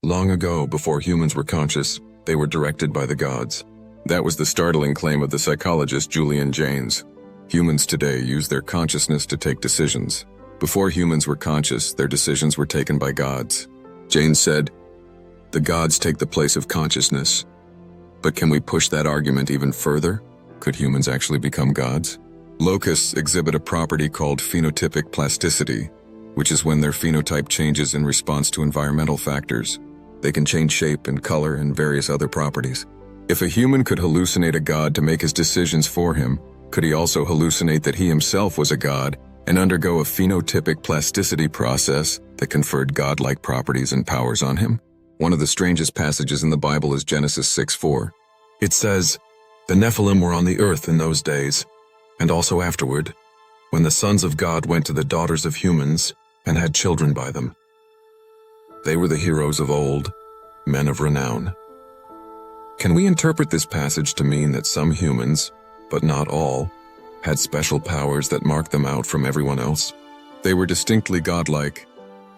Long ago, before humans were conscious, they were directed by the gods. That was the startling claim of the psychologist Julian Jaynes. Humans today use their consciousness to take decisions. Before humans were conscious, their decisions were taken by gods. Jaynes said, "The gods take the place of consciousness." But can we push that argument even further? Could humans actually become gods? Locusts exhibit a property called phenotypic plasticity, which is when their phenotype changes in response to environmental factors. They can change shape and color and various other properties. If a human could hallucinate a god to make his decisions for him, could he also hallucinate that he himself was a god and undergo a phenotypic plasticity process that conferred godlike properties and powers on him? One of the strangest passages in the Bible is Genesis 6:4. It says, "The Nephilim were on the earth in those days, and also afterward, when the sons of God went to the daughters of humans and had children by them. They were the heroes of old, men of renown." Can we interpret this passage to mean that some humans, but not all, had special powers that marked them out from everyone else? They were distinctly godlike,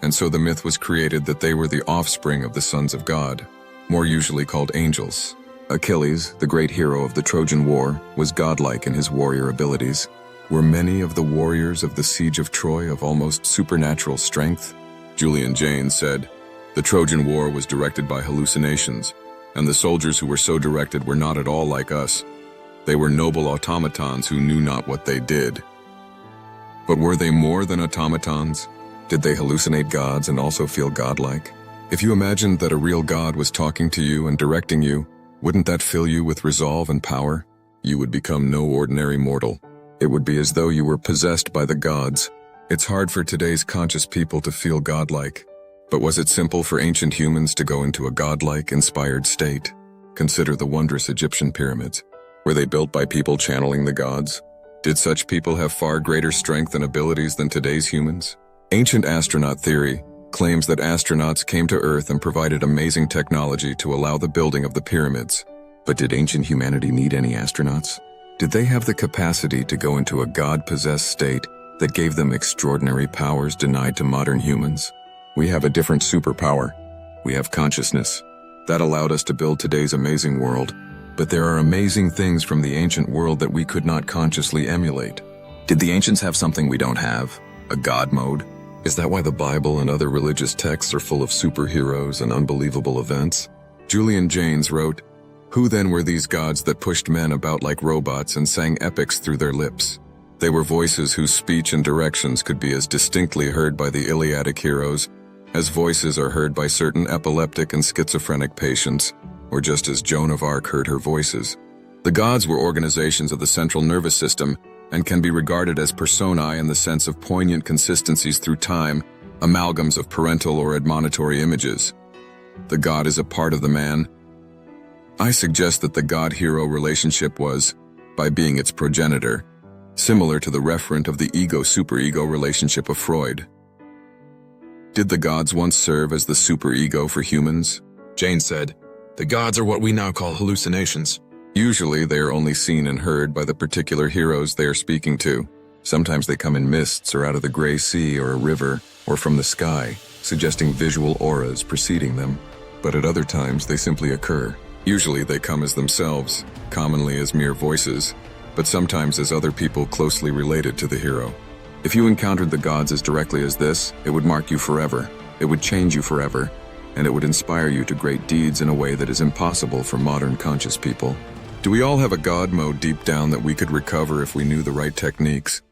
and so the myth was created that they were the offspring of the sons of God, more usually called angels. Achilles, the great hero of the Trojan War, was godlike in his warrior abilities. Were many of the warriors of the siege of Troy of almost supernatural strength? Julian Jaynes said, "The Trojan War was directed by hallucinations, and the soldiers who were so directed were not at all like us. They were noble automatons who knew not what they did." But were they more than automatons? Did they hallucinate gods and also feel godlike? If you imagined that a real god was talking to you and directing you, wouldn't that fill you with resolve and power? You would become no ordinary mortal. It would be as though you were possessed by the gods. It's hard for today's conscious people to feel godlike. But was it simple for ancient humans to go into a godlike, inspired state? Consider the wondrous Egyptian pyramids. Were they built by people channeling the gods? Did such people have far greater strength and abilities than today's humans? Ancient astronaut theory claims that astronauts came to Earth and provided amazing technology to allow the building of the pyramids. But did ancient humanity need any astronauts? Did they have the capacity to go into a God-possessed state that gave them extraordinary powers denied to modern humans? We have a different superpower. We have consciousness. That allowed us to build today's amazing world. But there are amazing things from the ancient world that we could not consciously emulate. Did the ancients have something we don't have? A God mode? Is that why the Bible and other religious texts are full of superheroes and unbelievable events? Julian Jaynes wrote, "Who then were these gods that pushed men about like robots and sang epics through their lips? They were voices whose speech and directions could be as distinctly heard by the Iliadic heroes as voices are heard by certain epileptic and schizophrenic patients, or just as Joan of Arc heard her voices. The gods were organizations of the central nervous system and can be regarded as personae in the sense of poignant consistencies through time, amalgams of parental or admonitory images. The god is a part of the man. I suggest that the god-hero relationship was, by being its progenitor, similar to the referent of the ego-superego relationship of Freud. Did the gods once serve as the superego for humans?" Jaynes said, "The gods are what we now call hallucinations. Usually they are only seen and heard by the particular heroes they are speaking to. Sometimes they come in mists or out of the gray sea or a river or from the sky, suggesting visual auras preceding them. But at other times they simply occur. Usually they come as themselves, commonly as mere voices, but sometimes as other people closely related to the hero. If you encountered the gods as directly as this, it would mark you forever. It would change you forever, and it would inspire you to great deeds in a way that is impossible for modern conscious people. Do we all have a God mode deep down that we could recover if we knew the right techniques?